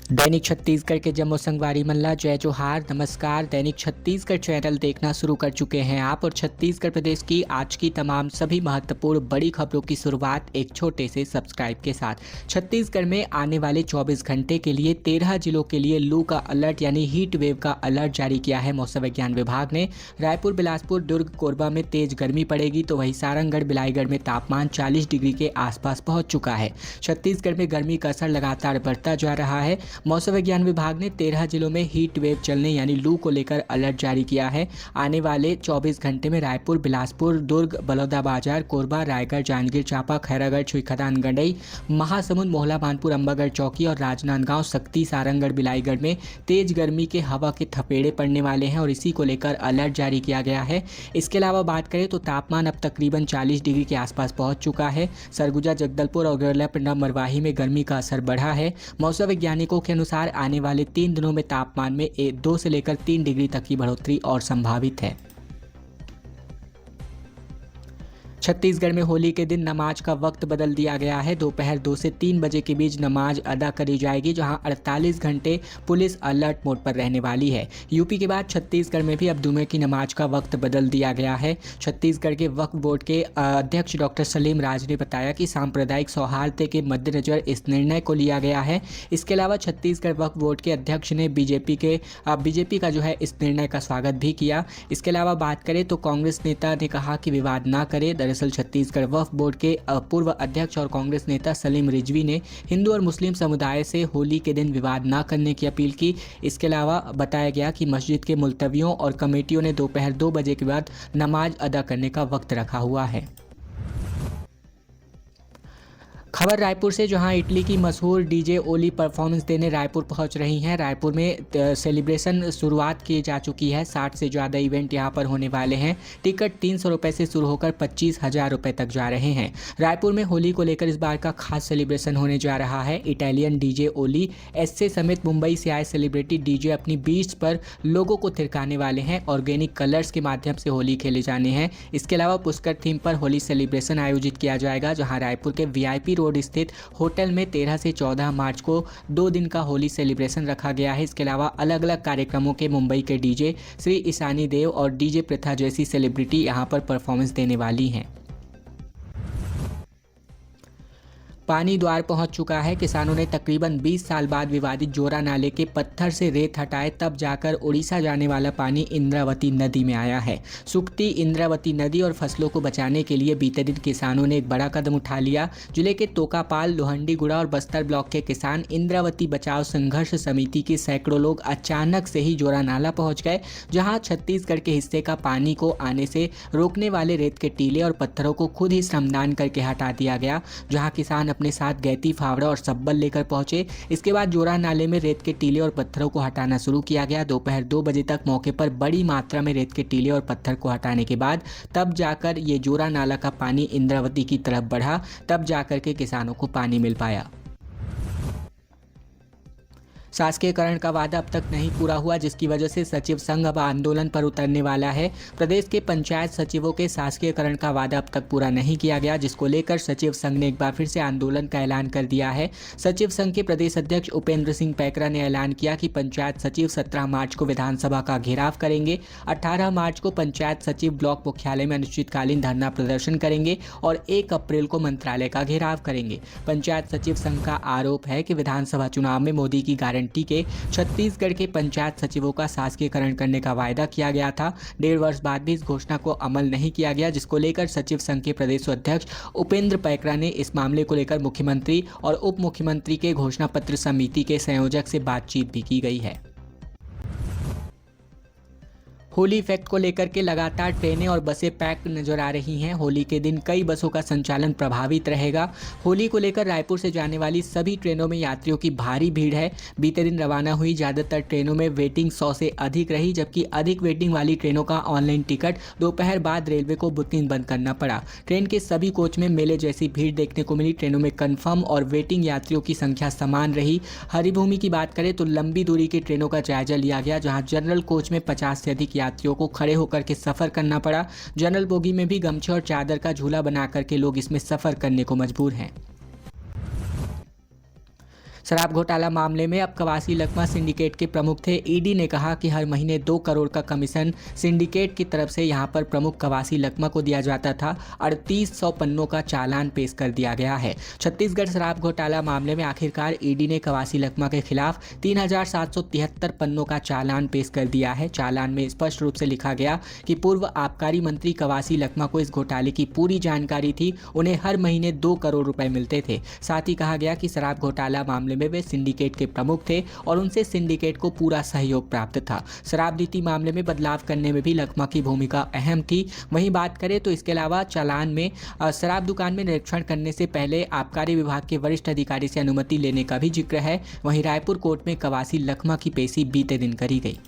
दैनिक छत्तीसगढ़ के जम्मू संगवारी मल्ला जय जोहार। नमस्कार, दैनिक छत्तीसगढ़ चैनल देखना शुरू कर चुके हैं आप और छत्तीसगढ़ प्रदेश की आज की तमाम सभी महत्वपूर्ण बड़ी खबरों की शुरुआत एक छोटे से सब्सक्राइब के साथ। छत्तीसगढ़ में आने वाले 24 घंटे के लिए 13 जिलों के लिए लू का अलर्ट यानी हीट वेव का अलर्ट जारी किया है मौसम विज्ञान विभाग ने। रायपुर, बिलासपुर, दुर्ग, कोरबा में तेज गर्मी पड़ेगी तो वहीं सारंगढ़, बिलाईगढ़ में तापमान 40 डिग्री के आसपास पहुंच चुका है। छत्तीसगढ़ में गर्मी का असर लगातार बढ़ता जा रहा है। मौसम विज्ञान विभाग ने 13 जिलों में हीट वेव चलने यानी लू को लेकर अलर्ट जारी किया है। आने वाले 24 घंटे में रायपुर, बिलासपुर, दुर्ग, बलौदाबाजार, कोरबा, रायगढ़, जांजगीर चांपा, खैरागढ़, छुईखदान, गंडई, महासमुंद, मोहला, मानपुर, अंबागढ़ चौकी और राजनांदगांव, सक्ती, सारंगढ़, बिलाईगढ़ में तेज गर्मी के हवा के थपेड़े पड़ने वाले हैं और इसी को लेकर अलर्ट जारी किया गया है। इसके अलावा बात करें तो तापमान अब तकरीबन 40 डिग्री के आसपास पहुंच चुका है। सरगुजा, जगदलपुर और गरला, पिंडा, मरवाही में गर्मी का असर बढ़ा है। मौसम वैज्ञानिकों के अनुसार आने वाले 3 दिनों में तापमान में 2 से लेकर 3 डिग्री तक की बढ़ोतरी और संभावित है। छत्तीसगढ़ में होली के दिन नमाज का वक्त बदल दिया गया है। दोपहर 2 से 3 बजे के बीच नमाज अदा करी जाएगी, जहां 48 घंटे पुलिस अलर्ट मोड पर रहने वाली है। यूपी के बाद छत्तीसगढ़ में भी अब जुमे की नमाज का वक्त बदल दिया गया है। छत्तीसगढ़ के वक्फ बोर्ड के अध्यक्ष डॉक्टर सलीम राज ने बताया कि सांप्रदायिक सौहार्द के मद्देनजर इस निर्णय को लिया गया है। इसके अलावा छत्तीसगढ़ वक्फ बोर्ड के अध्यक्ष ने बीजेपी का जो है इस निर्णय का स्वागत भी किया। इसके अलावा बात करें तो कांग्रेस नेता ने कहा कि विवाद ना करें। दरअसल छत्तीसगढ़ वक्फ बोर्ड के पूर्व अध्यक्ष और कांग्रेस नेता सलीम रिजवी ने हिंदू और मुस्लिम समुदाय से होली के दिन विवाद ना करने की अपील की। इसके अलावा बताया गया कि मस्जिद के मुल्तवियों और कमेटियों ने दोपहर 2 बजे के बाद नमाज अदा करने का वक्त रखा हुआ है। खबर रायपुर से, जहां इटली की मशहूर डीजे ओली परफॉर्मेंस देने रायपुर पहुंच रही हैं। रायपुर में सेलिब्रेशन शुरुआत की जा चुकी है। 60 से ज़्यादा इवेंट यहां पर होने वाले हैं। टिकट 300 रुपये से शुरू होकर 25,000 रुपये तक जा रहे हैं। रायपुर में होली को लेकर इस बार का खास सेलिब्रेशन होने जा रहा है। इटालियन डीजे ओली एससे समेत मुंबई से आए सेलिब्रिटी डीजे अपनी बीच पर लोगों को थिरकाने वाले हैं। ऑर्गेनिक कलर्स के माध्यम से होली खेले जाने हैं। इसके अलावा पुष्कर थीम पर होली सेलिब्रेशन आयोजित किया जाएगा, जहाँ रायपुर के VIP रोड स्थित होटल में 13 से 14 मार्च को 2 दिन का होली सेलिब्रेशन रखा गया है। इसके अलावा अलग अलग कार्यक्रमों के मुंबई के डीजे श्री ईशानी देव और डीजे प्रथा जैसी सेलिब्रिटी यहां पर परफॉर्मेंस देने वाली हैं। पानी द्वार पहुंच चुका है। किसानों ने तकरीबन 20 साल बाद विवादित जोरा नाले के पत्थर से रेत हटाए, तब जाकर उड़ीसा जाने वाला पानी इंद्रावती नदी में आया है। सूखती इंद्रावती नदी और फसलों को बचाने के लिए बीते दिन किसानों ने एक बड़ा कदम उठा लिया। जिले के तोकापाल, लोहंडीगुड़ा और बस्तर ब्लॉक के किसान इंद्रावती बचाव संघर्ष समिति के सैकड़ों लोग अचानक से ही जोरा नाला पहुँच गए, जहाँ छत्तीसगढ़ के हिस्से का पानी को आने से रोकने वाले रेत के टीले और पत्थरों को खुद ही श्रमदान करके हटा दिया गया। जहाँ किसान अपने साथ गैती, फावड़ा और सब्बल लेकर पहुंचे। इसके बाद जोरा नाले में रेत के टीले और पत्थरों को हटाना शुरू किया गया। दोपहर 2 बजे तक मौके पर बड़ी मात्रा में रेत के टीले और पत्थर को हटाने के बाद तब जाकर ये जोरा नाला का पानी इंद्रावती की तरफ बढ़ा, तब जाकर के किसानों को पानी मिल पाया। शासकीयकरण का वादा अब तक नहीं पूरा हुआ, जिसकी वजह से सचिव संघ अब आंदोलन पर उतरने वाला है। प्रदेश के पंचायत सचिवों के शासकीयकरण का वादा अब तक पूरा नहीं किया गया, जिसको लेकर सचिव संघ ने एक बार फिर से आंदोलन का ऐलान कर दिया है। सचिव संघ के प्रदेश अध्यक्ष उपेंद्र सिंह पैकरा ने ऐलान किया कि पंचायत सचिव 17 मार्च को विधानसभा का घेराव करेंगे। 18 मार्च को पंचायत सचिव ब्लॉक मुख्यालय में अनिश्चितकालीन धरना प्रदर्शन करेंगे और 1 अप्रैल को मंत्रालय का घेराव करेंगे। पंचायत सचिव संघ का आरोप है कि विधानसभा चुनाव में मोदी की गारंटी के छत्तीसगढ़ के पंचायत सचिवों का शासकीयकरण करने का वायदा किया गया था। 1.5 वर्ष बाद भी इस घोषणा को अमल नहीं किया गया, जिसको लेकर सचिव संघ के प्रदेश अध्यक्ष उपेंद्र पैकरा ने इस मामले को लेकर मुख्यमंत्री और उप मुख्यमंत्री के घोषणा पत्र समिति के संयोजक से बातचीत भी की गई है। होली इफेक्ट को लेकर के लगातार ट्रेनें और बसें पैक नजर आ रही हैं। होली के दिन कई बसों का संचालन प्रभावित रहेगा। होली को लेकर रायपुर से जाने वाली सभी ट्रेनों में यात्रियों की भारी भीड़ है। बीते दिन रवाना हुई ज़्यादातर ट्रेनों में वेटिंग 100 से अधिक रही, जबकि अधिक वेटिंग वाली ट्रेनों का ऑनलाइन टिकट दोपहर बाद रेलवे को बुकिंग बंद करना पड़ा। ट्रेन के सभी कोच में मेले जैसी भीड़ देखने को मिली। ट्रेनों में कन्फर्म और वेटिंग यात्रियों की संख्या समान रही। हरिभूमि की बात करें तो लंबी दूरी की ट्रेनों का जायजा लिया गया, जहाँ जनरल कोच में 50 से अधिक यात्रियों को खड़े होकर के सफर करना पड़ा। जनरल बोगी में भी गमछे और चादर का झूला बना करके लोग इसमें सफर करने को मजबूर हैं। शराब घोटाला मामले में अब कवासी लखमा सिंडिकेट के प्रमुख थे। ईडी ने कहा कि हर महीने 2 करोड़ का कमीशन सिंडिकेट की तरफ से यहां पर प्रमुख कवासी लखमा को दिया जाता था। 3800 पन्नों का चालान पेश कर दिया गया है। छत्तीसगढ़ शराब घोटाला मामले में आखिरकार ईडी ने कवासी लखमा के खिलाफ 3773 पन्नों का चालान पेश कर दिया है। चालान में स्पष्ट रूप से लिखा गया कि पूर्व आबकारी मंत्री कवासी लखमा को इस घोटाले की पूरी जानकारी थी। उन्हें हर महीने 2 करोड़ रुपए मिलते थे। साथ ही कहा गया कि शराब घोटाला मामले में वे सिंडिकेट के प्रमुख थे और उनसे सिंडिकेट को पूरा सहयोग प्राप्त था। शराब नीति मामले में बदलाव करने में भी लखमा की भूमिका अहम थी। वहीं बात करें तो इसके अलावा चालान में शराब दुकान में निरीक्षण करने से पहले आबकारी विभाग के वरिष्ठ अधिकारी से अनुमति लेने का भी जिक्र है। वहीं रायपुर कोर्ट में कवासी लखमा की पेशी बीते दिन करी गई।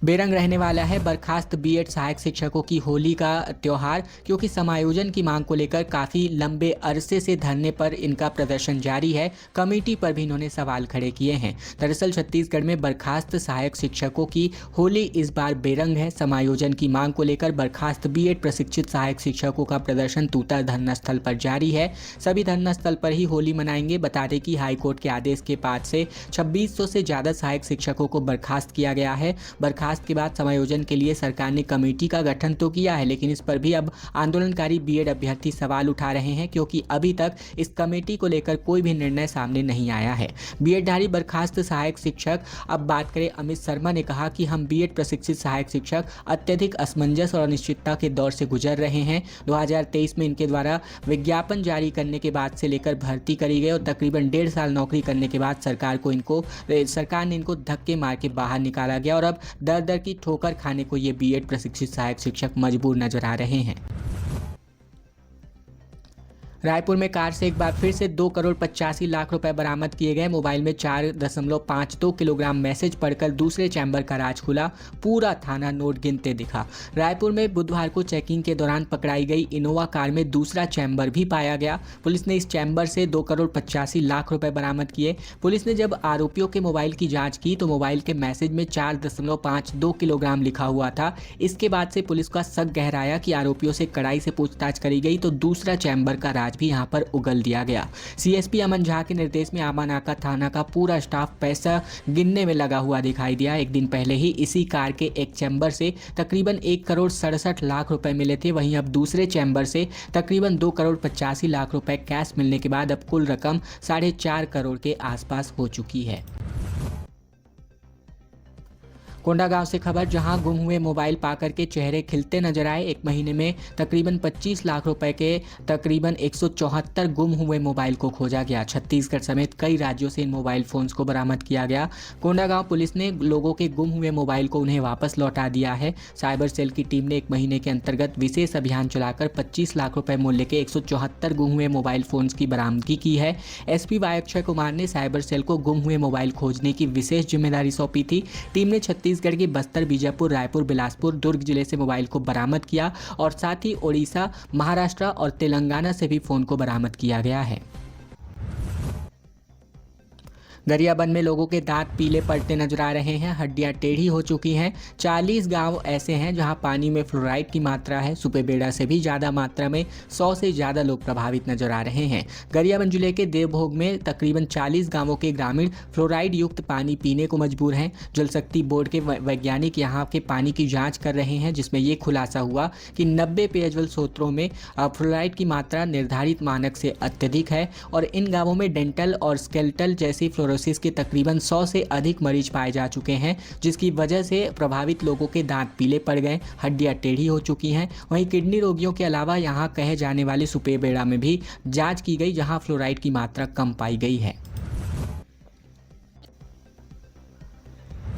बेरंग रहने वाला है बर्खास्त बीएड सहायक शिक्षकों की होली का त्यौहार, क्योंकि समायोजन की मांग को लेकर काफ़ी लंबे अरसे से धरने पर इनका प्रदर्शन जारी है। कमेटी पर भी इन्होंने सवाल खड़े किए हैं। दरअसल छत्तीसगढ़ में बर्खास्त सहायक शिक्षकों की होली इस बार बेरंग है। समायोजन की मांग को लेकर बर्खास्त बीएड प्रशिक्षित सहायक शिक्षकों का प्रदर्शन तूता धरना स्थल पर जारी है। सभी धरना स्थल पर ही होली मनाएंगे। बता दें कि हाईकोर्ट के आदेश के बाद से 2600 से ज़्यादा सहायक शिक्षकों को बर्खास्त किया गया है। बर्खास्त के बाद समायोजन के लिए सरकार ने कमेटी का गठन तो किया है, लेकिन इस पर भी अब आंदोलनकारी बीएड अभ्यर्थी सवाल उठा रहे हैं, क्योंकि अभी तक इस कमेटी को लेकर कोई भी निर्णय सामने नहीं आया है। बीएडधारी बर्खास्त सहायक शिक्षक, अब बात करें, अमित शर्मा ने कहा कि हम बीएड प्रशिक्षित सहायक शिक्षक अत्यधिक असमंजस और अनिश्चितता के दौर से गुजर रहे हैं। 2023 में इनके द्वारा विज्ञापन जारी करने के बाद से लेकर भर्ती करी गई और तकरीबन 1.5 साल नौकरी करने के बाद सरकार ने इनको धक्के मार के बाहर निकाला गया और अब दर की ठोकर खाने को ये बीएड प्रशिक्षित सहायक शिक्षक मजबूर नजर आ रहे हैं। रायपुर में कार से एक बार फिर से 2 करोड़ 85 लाख रुपए बरामद किए गए। मोबाइल में 4.52 किलोग्राम मैसेज पढ़कर दूसरे चैम्बर का राज खुला। पूरा थाना नोट गिनते दिखा। रायपुर में बुधवार को चेकिंग के दौरान पकड़ाई गई इनोवा कार में दूसरा चैम्बर भी पाया गया। पुलिस ने इस चैम्बर से 2 करोड़ 85 लाख रुपए बरामद किए। पुलिस ने जब आरोपियों के मोबाइल की जाँच की तो मोबाइल के मैसेज में 4.52 किलोग्राम लिखा हुआ था। इसके बाद से पुलिस का शक गहराया कि आरोपियों से कड़ाई से पूछताछ करी गई तो दूसरा चैम्बर का राज भी यहां पर उगल दिया गया। सीएसपी अमन झा के निर्देश में आमानाका थाना का पूरा स्टाफ पैसा गिनने में लगा हुआ दिखाई दिया। एक दिन पहले ही इसी कार के एक चैम्बर से तकरीबन 1 करोड़ 67 लाख रुपए मिले थे। वहीं अब दूसरे चैम्बर से तकरीबन 2 करोड़ 85 लाख रुपए कैश मिलने के बाद अब कुल रकम 4.5 करोड़ के आसपास हो चुकी है। कोंडागांव से खबर, जहां गुम हुए मोबाइल पाकर के चेहरे खिलते नजर आए। एक महीने में तकरीबन 25 लाख रुपए के तकरीबन 174 गुम हुए मोबाइल को खोजा गया। छत्तीसगढ़ समेत कई राज्यों से इन मोबाइल फोन्स को बरामद किया गया। कोंडागांव पुलिस ने लोगों के गुम हुए मोबाइल को उन्हें वापस लौटा दिया है। साइबर सेल की टीम ने एक महीने के अंतर्गत विशेष अभियान चलाकर 25 लाख रुपए मूल्य के 174 गुम हुए मोबाइल फोन्स की बरामदगी की है। एसपी वाई अक्षय कुमार ने साइबर सेल को गुम हुए मोबाइल खोजने की विशेष जिम्मेदारी सौंपी थी। टीम ने छत्तीसगढ़ के बस्तर, बीजापुर, रायपुर, बिलासपुर, दुर्ग जिले से मोबाइल को बरामद किया और साथ ही ओडिशा, महाराष्ट्र और तेलंगाना से भी फोन को बरामद किया गया है। गरियाबंद में लोगों के दांत पीले पड़ते नजर आ रहे हैं, हड्डियां टेढ़ी हो चुकी हैं। 40 गांव ऐसे हैं जहां पानी में फ्लोराइड की मात्रा है। सुपेबेड़ा से भी ज़्यादा मात्रा में 100 से ज़्यादा लोग प्रभावित नजर आ रहे हैं। गरियाबंद जिले के देवभोग में तकरीबन 40 गांवों के ग्रामीण फ्लोराइड युक्त पानी पीने को मजबूर हैं। जल शक्ति बोर्ड के वैज्ञानिक यहाँ के पानी की जाँच कर रहे हैं, जिसमें ये खुलासा हुआ कि 90 पेयजल स्रोतों में फ्लोराइड की मात्रा निर्धारित मानक से अत्यधिक है और इन गाँवों में डेंटल और स्केलेटल जैसी के तकरीबन 100 से अधिक मरीज पाए जा चुके हैं, जिसकी वजह से प्रभावित लोगों के दांत पीले पड़ गए, हड्डियां टेढ़ी हो चुकी हैं। वहीं किडनी रोगियों के अलावा यहां कहे जाने वाले सुपेबेड़ा में भी जांच की गई, जहां फ्लोराइड की मात्रा कम पाई गई है।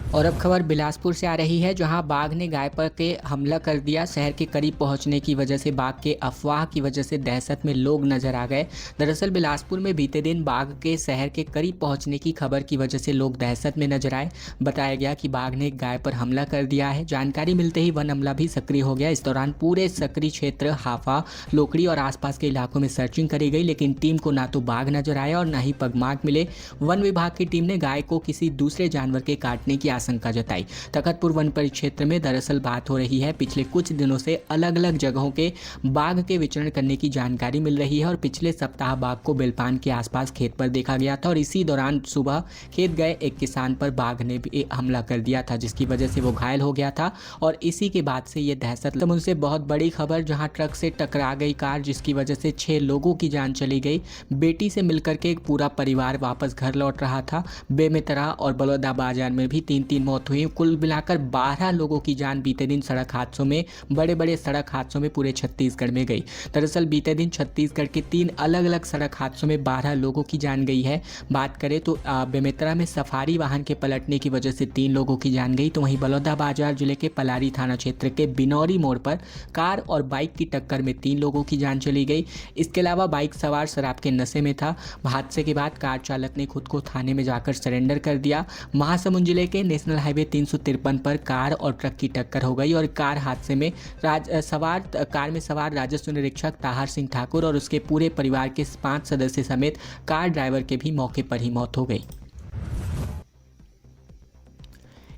और अब खबर बिलासपुर से आ रही है, जहां बाघ ने गाय पर के हमला कर दिया। शहर के करीब पहुंचने की वजह से बाघ के अफवाह की वजह से दहशत में लोग नजर आ गए। दरअसल बिलासपुर में बीते दिन बाघ के शहर के करीब पहुंचने की खबर की वजह से लोग दहशत में नजर आए। बताया गया कि बाघ ने एक गाय पर हमला कर दिया है। जानकारी मिलते ही वन अमला भी सक्रिय हो गया। इस दौरान पूरे सक्रिय क्षेत्र हाफा, लोकड़ी और आसपास के इलाकों में सर्चिंग करी गई, लेकिन टीम को ना तो बाघ नजर आया और ना ही पगमार्क मिले। वन विभाग की टीम ने गाय को किसी दूसरे जानवर के काटने की आशंका जताई। तखतपुर वन परिक्षेत्र में दरअसल बात हो रही है, पिछले कुछ दिनों से अलग अलग जगहों के बाघ के विचरण करने की जानकारी मिल रही है और पिछले सप्ताह बाघ को बिलपान के आसपास खेत पर देखा गया था और इसी दौरान सुबह खेत गए एक किसान पर बाघ ने भी हमला कर दिया था, जिसकी वजह से वो घायल हो गया था और इसी के बाद से ये दहशत उनसे बहुत बड़ी खबर, जहां ट्रक से टकरा गई कार, जिसकी वजह से 6 लोगों की जान चली गई। बेटी से मिलकर के एक पूरा परिवार वापस घर लौट रहा था। बेमेतरा और बलौदाबाजार में भी 3-3 मौत हुई। कुल मिलाकर 12 लोगों की जान बीते दिन सड़क हादसों में, बड़े बड़े सड़क हादसों में पूरे छत्तीसगढ़ में गई। दरअसल बीते दिन छत्तीसगढ़ के 3 अलग अलग सड़क हादसों में 12 लोगों की जान गई है। बात करें तो बेमेतरा में सफारी वाहन के पलटने की वजह से 3 लोगों की जान गई, तो वहीं बलौदाबाजार जिले के पलारी थाना क्षेत्र के बिनौरी मोड़ पर कार और बाइक की टक्कर में 3 लोगों की जान चली गई। इसके अलावा बाइक सवार शराब के नशे में था। हादसे के बाद कार चालक ने खुद को थाने में जाकर सरेंडर कर दिया। महासमुंद जिले के नेशनल हाईवे 353 पर कार और ट्रक की टक्कर हो गई और कार हादसे में कार में सवार राजस्व निरीक्षक ताहर सिंह ठाकुर और उसके पूरे परिवार के 5 सदस्य समेत कार ड्राइवर के भी मौके पर ही मौत हो गई।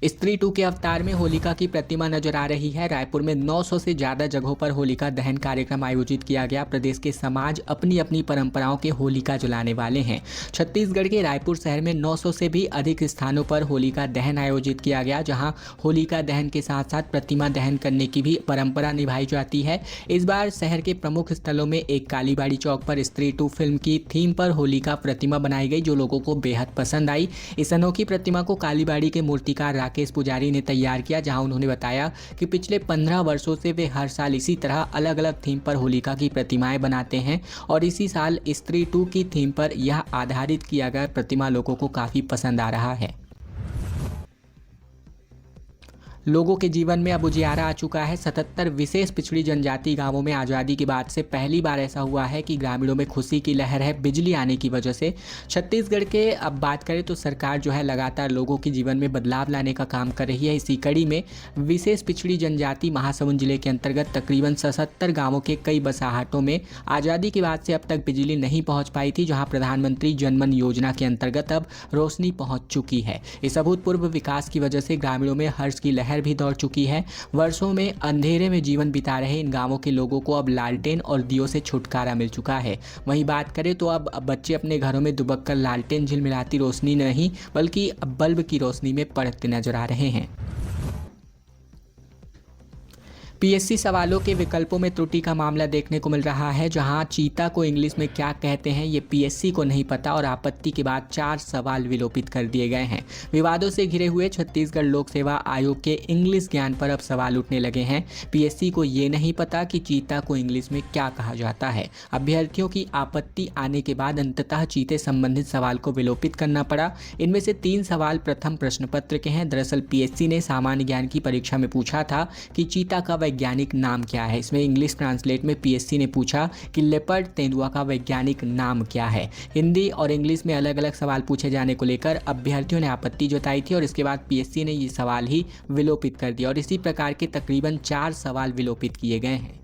स्त्री 2 के अवतार में होलिका की प्रतिमा नजर आ रही है। रायपुर में 900 से ज़्यादा जगहों पर होलिका दहन कार्यक्रम आयोजित किया गया। प्रदेश के समाज अपनी अपनी परंपराओं के होलिका जलाने वाले हैं। छत्तीसगढ़ के रायपुर शहर में 900 से भी अधिक स्थानों पर होलिका दहन आयोजित किया गया, जहां होलिका दहन के साथ साथ प्रतिमा दहन करने की भी परंपरा निभाई जाती है। इस बार शहर के प्रमुख स्थलों में एक कालीबाड़ी चौक पर स्त्री 2 फिल्म की थीम पर होलिका प्रतिमा बनाई गई, जो लोगों को बेहद पसंद आई। इस अनोखी प्रतिमा को कालीबाड़ी के मूर्तिकार राकेश पुजारी ने तैयार किया, जहां उन्होंने बताया कि पिछले 15 वर्षों से वे हर साल इसी तरह अलग अलग थीम पर होलिका की प्रतिमाएं बनाते हैं और इसी साल स्त्री 2 की थीम पर यह आधारित किया गया प्रतिमा लोगों को काफ़ी पसंद आ रहा है। लोगों के जीवन में अब उजियारा आ चुका है। 77 विशेष पिछड़ी जनजाति गांवों में आज़ादी के बाद से पहली बार ऐसा हुआ है कि ग्रामीणों में खुशी की लहर है बिजली आने की वजह से। छत्तीसगढ़ के अब बात करें तो सरकार जो है लगातार लोगों के जीवन में बदलाव लाने का काम कर रही है। इसी कड़ी में विशेष पिछड़ी जनजाति महासमुंद जिले के अंतर्गत तकरीबन 77 गाँवों के कई बसाहटों में आज़ादी के बाद से अब तक बिजली नहीं पहुँच पाई थी, जहाँ प्रधानमंत्री जनमन योजना के अंतर्गत अब रोशनी पहुँच चुकी है। इस अभूतपूर्व विकास की वजह से ग्रामीणों में हर्ष की लहर भी दौड़ चुकी है। वर्षों में अंधेरे में जीवन बिता रहे इन गांवों के लोगों को अब लालटेन और दियों से छुटकारा मिल चुका है। वहीं बात करें तो अब बच्चे अपने घरों में दुबक कर लालटेन झिलमिलाती रोशनी नहीं बल्कि बल्ब की रोशनी में पढ़ते नजर आ रहे हैं। पीएससी सवालों के विकल्पों में त्रुटि का मामला देखने को मिल रहा है, जहां चीता को इंग्लिश में क्या कहते हैं ये पीएससी को नहीं पता और आपत्ति के बाद 4 सवाल विलोपित कर दिए गए हैं। विवादों से घिरे हुए छत्तीसगढ़ लोक सेवा आयोग के इंग्लिश ज्ञान पर अब सवाल उठने लगे हैं। पीएससी को ये नहीं पता कि चीता को इंग्लिश में क्या कहा जाता है। अभ्यर्थियों की आपत्ति आने के बाद अंततः चीते संबंधित सवाल को विलोपित करना पड़ा। इनमें से 3 सवाल प्रथम प्रश्न पत्र के हैं। दरअसल पीएससी ने सामान्य ज्ञान की परीक्षा में पूछा था कि चीता का वैज्ञानिक नाम क्या है। इसमें इंग्लिश ट्रांसलेट में पीएससी ने पूछा कि लेपर्ड तेंदुआ का वैज्ञानिक नाम क्या है। हिंदी और इंग्लिश में अलग अलग सवाल पूछे जाने को लेकर अभ्यर्थियों ने आपत्ति जताई थी और इसके बाद पीएससी ने ये सवाल ही विलोपित कर दिया और इसी प्रकार के तकरीबन 4 सवाल विलोपित किए गए हैं।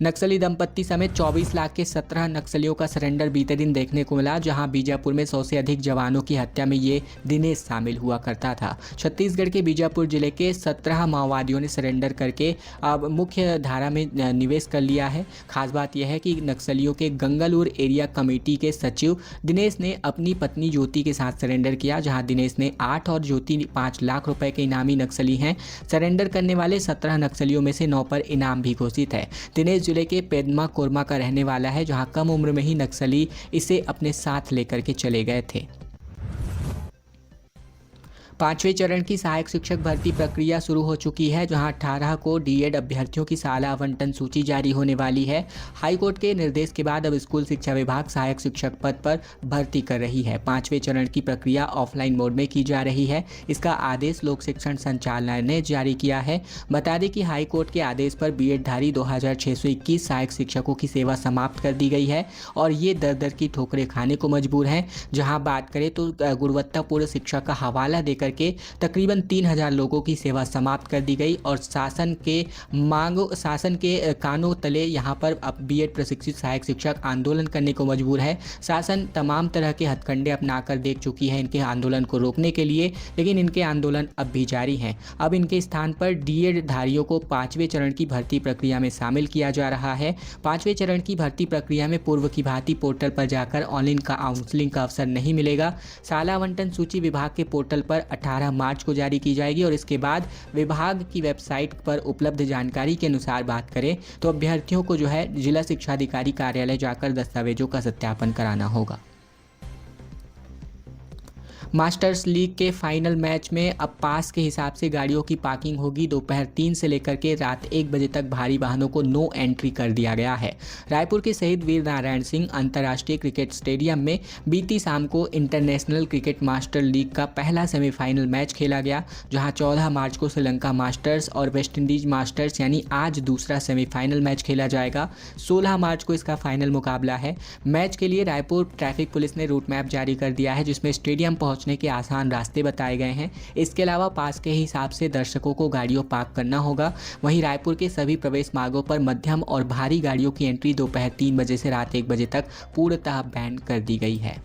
नक्सली दंपत्ति समेत 24 लाख के 17 नक्सलियों का सरेंडर बीते दिन देखने को मिला, जहां बीजापुर में 100 से अधिक जवानों की हत्या में ये दिनेश शामिल हुआ करता था। छत्तीसगढ़ के बीजापुर जिले के 17 माओवादियों ने सरेंडर करके अब मुख्य धारा में निवेश कर लिया है। खास बात यह है कि नक्सलियों के गंगालूर एरिया कमेटी के सचिव दिनेश ने अपनी पत्नी ज्योति के साथ सरेंडर किया, जहाँ दिनेश ने 8 और ज्योति 5 लाख रुपए के इनामी नक्सली हैं। सरेंडर करने वाले 17 नक्सलियों में से 9 पर इनाम भी घोषित है। दिनेश जिले के पेदमा कोरमा का रहने वाला है, जहां कम उम्र में ही नक्सली इसे अपने साथ लेकर के चले गए थे। 5वें चरण की सहायक शिक्षक भर्ती प्रक्रिया शुरू हो चुकी है, जहां 18 को डीएड अभ्यर्थियों की साला आवंटन सूची जारी होने वाली है। हाईकोर्ट के निर्देश के बाद अब स्कूल शिक्षा विभाग सहायक शिक्षक पद पर भर्ती कर रही है। 5वें चरण की प्रक्रिया ऑफलाइन मोड में की जा रही है। इसका आदेश लोक शिक्षण संचालनालय ने जारी किया है। बता दें कि हाईकोर्ट के आदेश पर बीएडधारी 2621 सहायक शिक्षकों की सेवा समाप्त कर दी गई है और ये दर दर की ठोकरें खाने को मजबूर हैं। जहाँ बात करें तो गुणवत्तापूर्ण शिक्षा का हवाला देकर करके तकरीबन 3000 लोगों की सेवा समाप्त कर दी गई और शासन के कानों तले यहाँ पर अब बीएड प्रशिक्षित सहायक शिक्षक आंदोलन करने को मजबूर है। शासन तमाम तरह के हथकंडे अपनाकर देख चुकी है इनके आंदोलन को रोकने के लिए, लेकिन इनके आंदोलन अब भी जारी हैं। अब इनके स्थान पर डीएड धारियों को 5वें चरण की भर्ती प्रक्रिया में शामिल किया जा रहा है। 5वें चरण की भर्ती प्रक्रिया में पूर्व की भांति पोर्टल पर जाकर ऑनलाइन काउंसलिंग का अवसर नहीं मिलेगा। शाला आवंटन सूची विभाग के पोर्टल पर 18 मार्च को जारी की जाएगी और इसके बाद विभाग की वेबसाइट पर उपलब्ध जानकारी के अनुसार बात करें तो अभ्यर्थियों को जो है जिला शिक्षा अधिकारी कार्यालय जाकर दस्तावेजों का सत्यापन कराना होगा। मास्टर्स लीग के फाइनल मैच में अब पास के हिसाब से गाड़ियों की पार्किंग होगी। दोपहर 3 से लेकर के रात 1 बजे तक भारी वाहनों को नो एंट्री कर दिया गया है। रायपुर के शहीद वीर नारायण सिंह अंतर्राष्ट्रीय क्रिकेट स्टेडियम में बीती शाम को इंटरनेशनल क्रिकेट मास्टर लीग का पहला सेमीफाइनल मैच खेला गया, जहां 14 मार्च को श्रीलंका मास्टर्स और वेस्टइंडीज मास्टर्स यानी आज दूसरा सेमीफाइनल मैच खेला जाएगा। 16 मार्च को इसका फाइनल मुकाबला है। मैच के लिए रायपुर ट्रैफिक पुलिस ने रूट मैप जारी कर दिया है, जिसमें स्टेडियम पहुंचने के आसान रास्ते बताए गए हैं। इसके अलावा पास के हिसाब से दर्शकों को गाड़ियों पार्क करना होगा। वहीं रायपुर के सभी प्रवेश मार्गों पर मध्यम और भारी गाड़ियों की एंट्री दोपहर 3 बजे से रात 1 बजे तक पूर्णतः बैन कर दी गई है।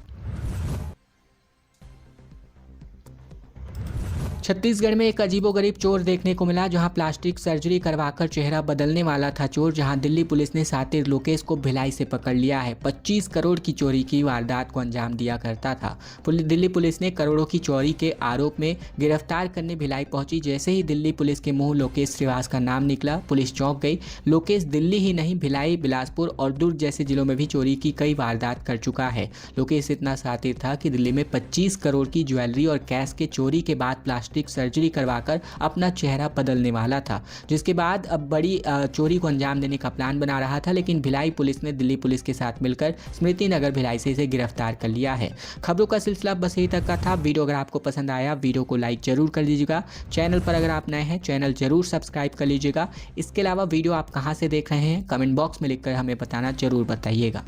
छत्तीसगढ़ में एक अजीबोगरीब चोर देखने को मिला, जहां प्लास्टिक सर्जरी करवाकर चेहरा बदलने वाला था चोर। जहां दिल्ली पुलिस ने सातिर लोकेश को भिलाई से पकड़ लिया है। 25 करोड़ की चोरी की वारदात को अंजाम दिया करता था। दिल्ली पुलिस ने करोड़ों की चोरी के आरोप में गिरफ्तार करने भिलाई पहुंची। जैसे ही दिल्ली पुलिस के मुंह लोकेश श्रीवास का नाम निकला, पुलिस चौंक गई। लोकेश दिल्ली ही नहीं, भिलाई, बिलासपुर और दुर्ग जैसे जिलों में भी चोरी की कई वारदात कर चुका है। लोकेश इतना शातिर था कि दिल्ली में 25 करोड़ की ज्वेलरी और कैश के चोरी के बाद प्लास्टिक सर्जरी करवाकर अपना चेहरा बदलने वाला था, जिसके बाद अब बड़ी चोरी को अंजाम देने का प्लान बना रहा था। लेकिन भिलाई पुलिस ने दिल्ली पुलिस के साथ मिलकर स्मृति नगर भिलाई से इसे गिरफ्तार कर लिया है। खबरों का सिलसिला बस यही तक का था। वीडियो अगर आपको पसंद आया, वीडियो को लाइक जरूर कर दीजिएगा। चैनल पर अगर आप नए हैं, चैनल जरूर सब्सक्राइब कर लीजिएगा। इसके अलावा वीडियो आप कहां से देख रहे हैं, कमेंट बॉक्स में लिखकर हमें बताना जरूर बताइएगा।